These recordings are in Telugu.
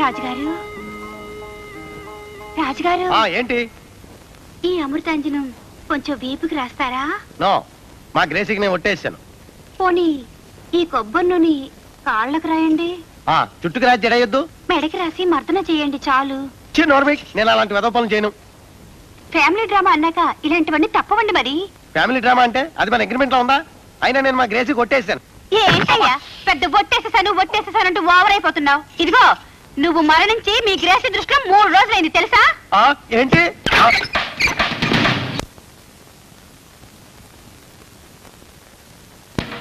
రాజుగారు రాజుగారు ఏంటి? ఈ అమృతాంజనం కొంచెం వీపుకి రాస్తారా? నో, మా గ్రేసికి నేను ఒట్టేసాను. పోనీ ఈ కొబ్బరి నూనె కాళ్ళకు రాయండి. చుట్టుకు రాసి జడయొద్దు, మెడకి రాసి మర్దన చేయండి చాలు. నేను అలాంటి వెధవ పనులు చేయను. ఫ్యామిలీ డ్రామా అన్నాక ఇలాంటివన్నీ తప్పవండి. మరి ఫ్యామిలీ డ్రామా అంటే అది మన అగ్రిమెంట్ లో ఉందా? అయినా నేను మా గ్రేసికి కొట్టేసాను. ఏంటయ్యా పెద్ద ఒట్టేసేసానంటూ ఓవర్ అయిపోతున్నావు. ఇదిగో నువ్వు మరణించి మీ గ్రేసి దృష్టిలో 3 రోజులైంది తెలుసా? ఏంటి?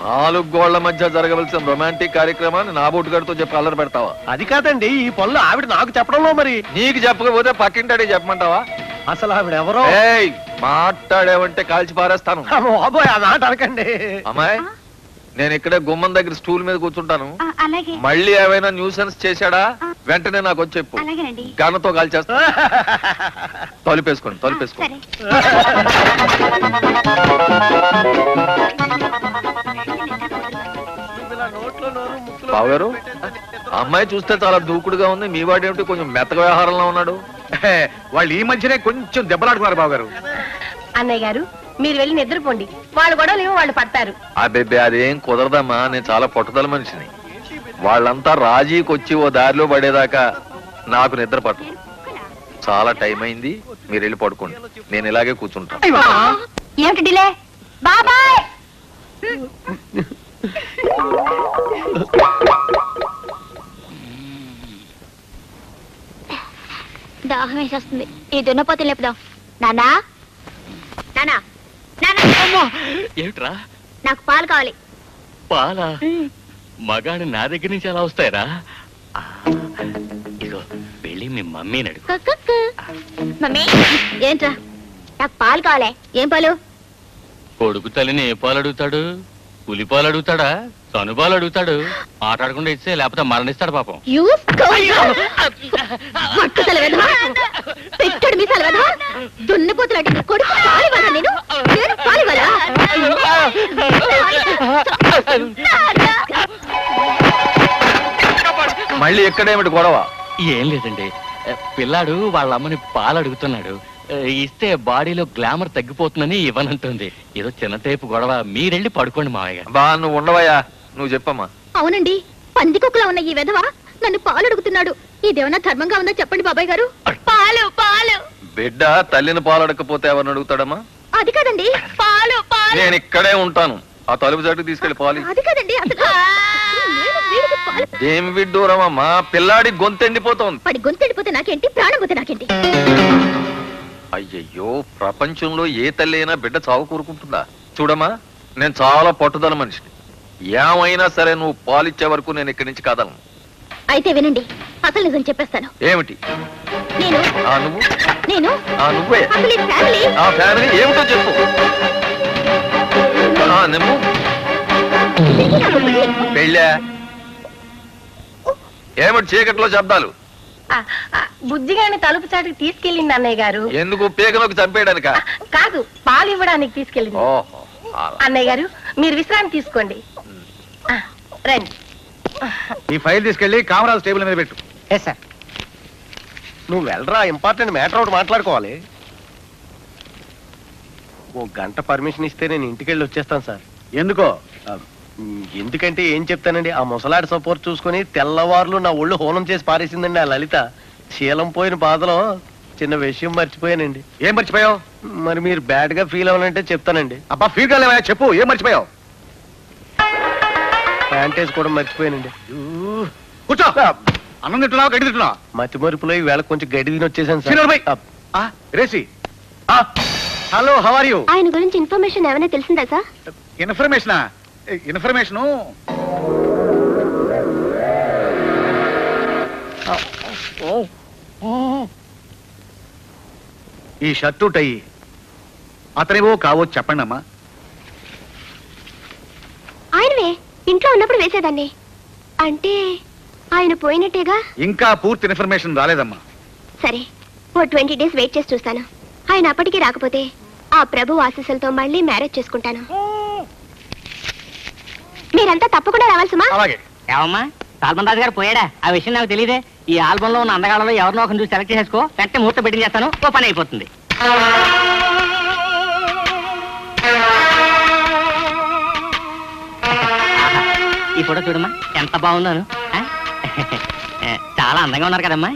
4 గోళ్ల మధ్య జరగవలసిన రొమాంటిక్ కార్యక్రమాన్ని నా బోటుగాడితో చెప్పి అల్లరి పెడతావా? అది కాదండి, ఈ పనులు ఆవిడ నాకు చెప్పడంలో. మరి నీకు చెప్పకపోతే పక్కింటాడే చెప్పమంటావా? అసలు ఆవిడ ఎవరో? మాట్లాడేవంటే కాల్చి పారేస్తాను. అనకండి అమ్మాయి, నేను ఇక్కడే గుమ్మం దగ్గర స్టూల్ మీద కూర్చుంటాను. అలాగే. మళ్ళీ ఏమైనా న్యూసెన్స్ చేశాడా వెంటనే నాకు వచ్చి చెప్పు. గన్నతో కాల్చేస్తా. తలుపేసుకోండి. బాబు గారు, అమ్మాయి చూస్తే చాలా దూకుడుగా ఉంది. మీ వాడేమిటి కొంచెం మెత్తగా వ్యవహారంలో ఉన్నాడు? వాళ్ళు ఈ మధ్యనే కొంచెం దెబ్బలాడుకున్నారు బాబు గారు. అన్నయ్య గారు, మీరు వెళ్ళి నిద్రపోండి. వాళ్ళు గొడవలేమో వాళ్ళు పడతారు. అబ్బే, అదేం కుదరదమ్మా. నేను చాలా పట్టుదల మనిషిని. వాళ్ళంతా రాజీకి వచ్చి ఓ దారిలో పడేదాకా నాకు నిద్ర పట్టదు. చాలా టైం అయింది, మీరు వెళ్ళి పడుకోండి. నేను ఇలాగే కూర్చుంటాను. ఏమిటి డిలే? బాబాయ్, దాహం వేసేస్తుంది. ఈ దున్నపోతే లేపుదాం. నానా నానా నానా, ఏమిట్రా? నాకు పాలు కావాలి. పాలా? మగాడు నా దగ్గర నుంచి ఎలా వస్తాయరా? ఇదిగో వెళ్ళి మీ మమ్మీని అడుగు. మమ్మీ, ఏంట్రా? నాకు పాలు కావాలి. ఏం పాలు? కొడుకు తల్లిని ఏ పాలు అడుగుతాడు? పులి పాలు అడుగుతాడా? తనుపాలు అడుగుతాడు. ఆటాడకుండా ఇస్తే లేకపోతే మరణిస్తాడు పాపం. పెట్టాడు మీ సెలవు దున్నపోతులు అడిగిన కొడుకు పాలివ్వాలా? నేను పాలివ్వాలా? మళ్ళీ ఎక్కడేమిటి గొడవ? ఏం లేదండి, పిల్లాడు వాళ్ళ అమ్మని పాలు అడుగుతున్నాడు. ఇస్తే బాడీలో గ్లామర్ తగ్గిపోతుందని ఇవ్వనంటుంది. ఏదో చిన్నటైపు గొడవ. మీరెళ్ళి పడుకోండి మావయ్య. బా, నువ్వు ఉండవయ్యా, నువ్వు చెప్పమ్మా. అవునండి, పందికొక్కులా ఉన్న ఈ వెధవ నన్ను పాలు అడుగుతున్నాడు. ఇదేమన్నా ధర్మంగా ఉందో చెప్పండి బాబాయ్ గారు. పాలు పాలు. బిడ్డ తల్లిని పాలు అడగకపోతే ఎవరిని అడుగుతాడమ్మా? అది కాదండి, పాలు పాలు. నేను ఇక్కడే ఉంటాను. ఆ తలుపు చాటుకు తీసుకెళ్లి పాలు. అది కాదండి, ఏం విడ్డూరమమ్మా, పిల్లాడి గొంతెండిపోతోంది. పడి గొంతెండిపోతే నాకేంటి, ప్రాణం పోతే నాకేంటి? అయ్యయ్యో, ప్రపంచంలో ఏ తల్లి అయినా బిడ్డ చావు కోరుకుంటుందా? చూడమ్మా, నేను చాలా పట్టుదల మనిషిని. ఏమైనా సరే నువ్వు పాలిచ్చే వరకు నేను ఇక్కడి నుంచి కాదలను. అయితే వినండి, అసలు నిజం చెప్పేస్తాను. ఏమిటి? నేను నువ్వే ఆ ఫ్యామిలీ ఏమిటో చెప్పు. నువ్వు పెళ్ళా? ఏమిటి చీకట్లో శబ్దాలు? బుజ్జిగాని తలుపు చాటుకు తీసుకెళ్ళింది అన్నయ్య గారు. ఎందుకు? పేకలోకి చంపేయడానికా? కాదు, పాలు ఇవ్వడానికి తీసుకెళ్ళింది. అన్నయ్య గారు, మీరు విశ్రాంతి తీసుకోండి. రండి. ఈ ఫైల్ తీసుకెళ్లి కామరాజ్ టేబుల్ మీద పెట్టు. సార్, నువ్వు వెళ్ళరా, ఇంపార్టెంట్ మ్యాటర్ ఒకటి మాట్లాడుకోవాలి. ఓ గంట పర్మిషన్ ఇస్తే నేను ఇంటికెళ్ళి వచ్చేస్తాను సార్. ఎందుకో? ఎందుకంటే ఏం చెప్తానండి, ఆ ముసలాడి సపోర్ట్ చూసుకుని తెల్లవారులు నా ఒళ్ళు హోనం చేసి పారేసిందండి ఆ లలిత. శీలం పోయిన బాధలో చిన్న విషయం మర్చిపోయానండి. ఏం మర్చిపోయావు? మరి మీరు బ్యాడ్ గా ఫీల్ అవ్వాలంటే చెప్తానండి. అబ్బా, ఫీల్ కాలేవా? చెప్పు, ఏం మర్చిపోయావు? ప్యాంటేజ్ కూడా మర్చిపోయానండి. కూర్చో. అన్నం తింటున్నావు, గడ్డి తింటున్నావు? మతి మరుపులో ఈ వేళ కొంచెం గడ్డి తిని వచ్చేసాను సార్. రేసి, హలో, హౌ ఆర్ యు? ఆయన గురించి ఇన్ఫర్మేషన్ ఏమైనా తెలిసిందా సార్? ఇన్ఫర్మేషనా? ఇన్ఫర్మేషను ఈ షర్టు టై అతనివో కావో చెప్పండి అమ్మా. ఆయనవే, ఇంట్లో ఉన్నప్పుడు వేసేదాన్ని. అంటే ఆయన పోయినట్టేగా? ఇంకా పూర్తి ఇన్ఫర్మేషన్ రాలేదమ్మా. సరే, ఓ 20 days వెయిట్ చేసి చూస్తాను. ఆయన అప్పటికీ రాకపోతే ఆ ప్రభు ఆశీస్సులతో మళ్ళీ మ్యారేజ్ చేసుకుంటాను. మీరంతా తప్పకుండా రావాల్సిమా? అలాగే. ఏమమ్మా, సాల్మన్ రాజు గారు పోయాడా? ఆ విషయం నాకు తెలియదే. ఈ ఆల్బమ్ లో ఉన్న అందగాళ్ళలో ఎవరినో ఒకరిని చూసి సెలెక్ట్ చేసుకో, వెంటనే ముహూర్తం పెట్టింగ్ చేస్తాను, ఓ పని అయిపోతుంది. ఈ ఫోటో చూడమ్మా, ఎంత బాగుందోను. చాలా అందంగా ఉన్నారు కదమ్మా.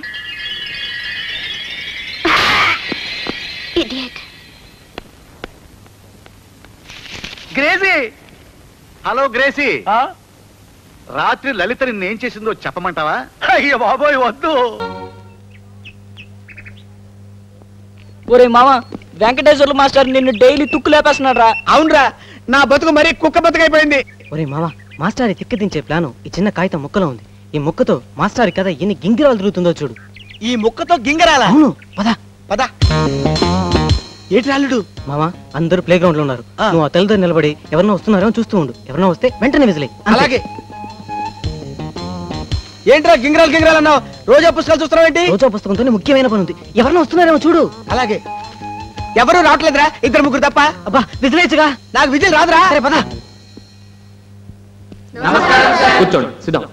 Gracie, hello Gracie. రాత్రి లలిత నిన్నేం చేసిందో చెప్పమంటావా? అయ్యో బాబోయ్ వద్దు. ఒరే మామ, వెంకటేశ్వర్లు మాస్టర్ నిన్ను డైలీ తుక్కు లేపేస్తున్నాడు రా. అవునరా, నా బతుకు మరీ కుక్క బతుకైపోయింది. ఒరే మామ, మాస్టర్ తిక్కదించే ప్లాను ఈ చిన్న కాగితం ముక్కలో ఉంది. ఈ ముక్కతో మాస్టర్ కదా ఎన్ని గింగిరాలు తిరుగుతుందో చూడు. ఈ ముక్కతో గింగరాల? అవును, పద పద. ఏటి రాలుడు? మామ, అందరూ ప్లే గ్రౌండ్ లో ఉన్నారు. నువ్వు ఆ తెల్లతో నిలబడి ఎవరన్నా వస్తున్నారో చూస్తూ ఉండు. ఎవరన్నా వస్తే వెంటనే విజిలే. అలాగే. ఏంట్రా గింగరాలు గింగరాలు అన్నావు? రోజా పుస్తకాలు చూస్తున్నావు ఏంటి? రోజా పుస్తకంతో ముఖ్యమైన పని ఉంది. ఎవరన్నా వస్తున్నారేమో చూడు. అలాగే. ఎవరు రావట్లేదురా, ఇద్దరు ముగ్గురు తప్ప. అబ్బా విజిలేచ్చుగా. నాకు విజిల్ రాదురా. సరే పద. కూర్చోండి, సిద్ధం.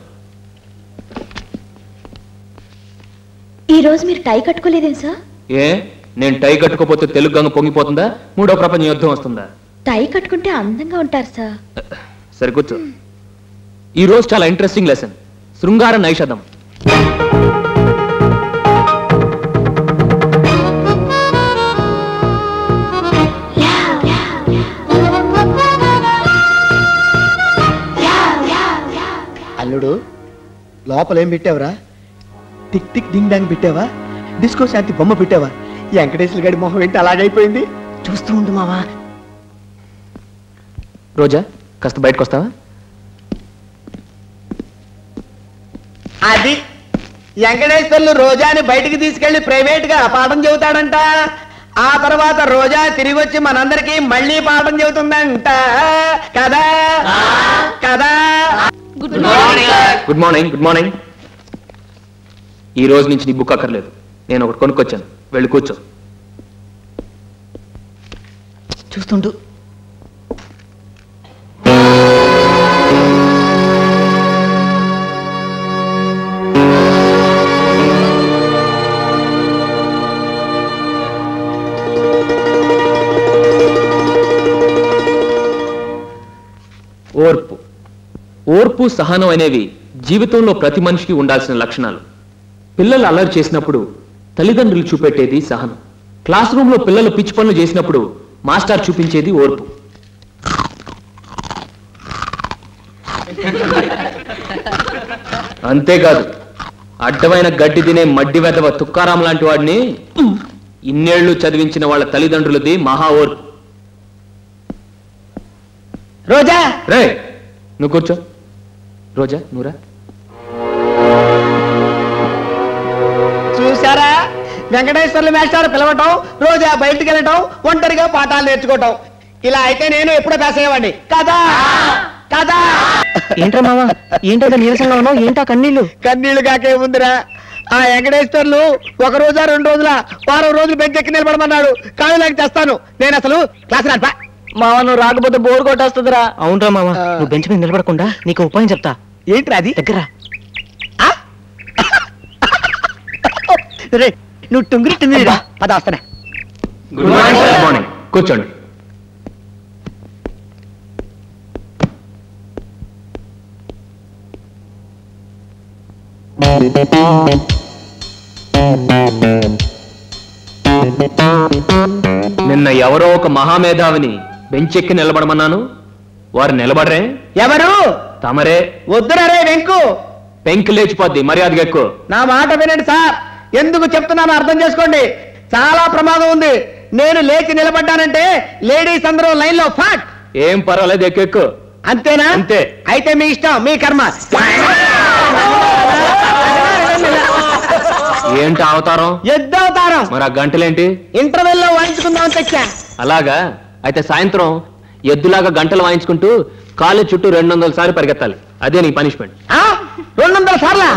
ఈ రోజు మీరు టై కట్టుకోలేదేం సార్? ఏ, నేను టై కట్టుకోపోతే తెలుగు గంగ పొంగిపోతుందా? మూడో ప్రపంచ యుద్ధం వస్తుందా? టై కట్టుకుంటే అందంగా ఉంటారు సార్. సరే కూర్చో. ఈ రోజు చాలా ఇంట్రెస్టింగ్ లెసన్, శృంగార నైషధం. అల్లుడు, లోపల ఏం పెట్టావురా? టిక్ టిక్ డింగ్ డాంగ్ పెట్టావా? డిస్కో శాంతి బొమ్మ పెట్టావా? వెంకటేశ్వర గడి మొహం ఏంటి అలాగైపోయింది? చూస్తూ ఉండు మావా. రోజా, కాస్త బయటకు వస్తావా? అది వెంకటేశ్వర్లు రోజాని బయటికి తీసుకెళ్లి ప్రైవేట్ గా పాఠం చెబుతాడంట. ఆ తర్వాత రోజా తిరిగి వచ్చి మనందరికి మళ్ళీ పాఠం చెబుతుందంట కదా కదా. Good morning. Good morning. ఈ రోజు నుంచి నీ బుక్ అక్కర్లేదు, నేను ఒకటి కొనుక్కొచ్చాను. వెళ్ళి కూర్చో. చూస్తుండు. ఓర్పు, సహనం అనేవి జీవితంలో ప్రతి మనిషికి ఉండాల్సిన లక్షణాలు. పిల్లలు అల్లరి చేసినప్పుడు తల్లిదండ్రులు చూపెట్టేది సహనం. క్లాస్ రూమ్ లో పిల్లలు పిచ్చి పనులు చేసినప్పుడు మాస్టర్ చూపించేది ఓర్పు. అంతేకాదు, అడ్డమైన గడ్డి తినే మడ్డి వెదవ తుక్కారాం లాంటి వాడిని ఇన్నేళ్లు చదివించిన వాళ్ళ తల్లిదండ్రులది మహా ఓర్పు. రోజా, రే నువ్వు కూర్చో. రోజా, నువ్వురా. చూసారా, వెంకటేశ్వర్లు మాస్టర్ పిలవటం, రోజా బయటికి వెళ్ళటం, ఒంటరిగా పాఠాలు నేర్చుకోవటం. ఇలా అయితే నేను ఎప్పుడో పాస్ అయ్యేవాడిని కదా కదా. ఏంట్రా మావా, ఏంటో నీరసంగా ఉన్నావు? ఏంటా కన్నీళ్ళు? కన్నీళ్లు కాకే ఉందిరా. ఆ వెంకటేశ్వర్లు ఒక రోజా 2 రోజుల వారం రోజులు బెంచ్ ఎక్కి నిలబడమన్నాడు. కాళ్ళు లాగి చేస్తాను. నేను అసలు క్లాస్ రాపా. మావా, నువ్వు రాకపోతే బోర్ కొట్టేస్తుందిరా. అవునరా మావా, నువ్వు బెంచ్ మీద నిలబడకుండా నీకు ఉపాయం చెప్తా. ఏంట్రా అది? దగ్గర రే, నువ్వు టుంగిరి పద వస్తానే. Good morning. కూర్చోండి. నిన్న ఎవరో ఒక మహామేధావిని బెంచెక్కి నిలబడమన్నాను, వారు నిలబడరే. ఎవరు? తమరే. వద్దురా రే వెంకు, పెంకి లేచిపోద్ది, మర్యాదగా ఎక్కువ. నా మాట వినండి సార్. ఎందుకు చెప్తున్నాను అర్థం చేసుకోండి. చాలా ప్రమాదం ఉంది. నేను లేచి నిలబడ్డానంటే లేడీస్ అందరూ లైన్ లో ఫాట్. ఏం పర్వాలేదు, ఎక్కువ. అంతేనా? అంతే. అయితే మీ ఇష్టం, మీ కర్మ. ఏంటి అవతారం? ఎద్దవతారం. మరి ఆ గంటలేంటి? ఇంటర్వెల్ లో వాయించుకుందాం తెచ్చా. అలాగా? అయితే సాయంత్రం ఎద్దులాగా గంటలు వాయించుకుంటూ కాలేజ్ చుట్టూ 200 సార్లు పరిగెత్తాలి. అదే నీ పనిష్మెంట్. 200 సార్లా?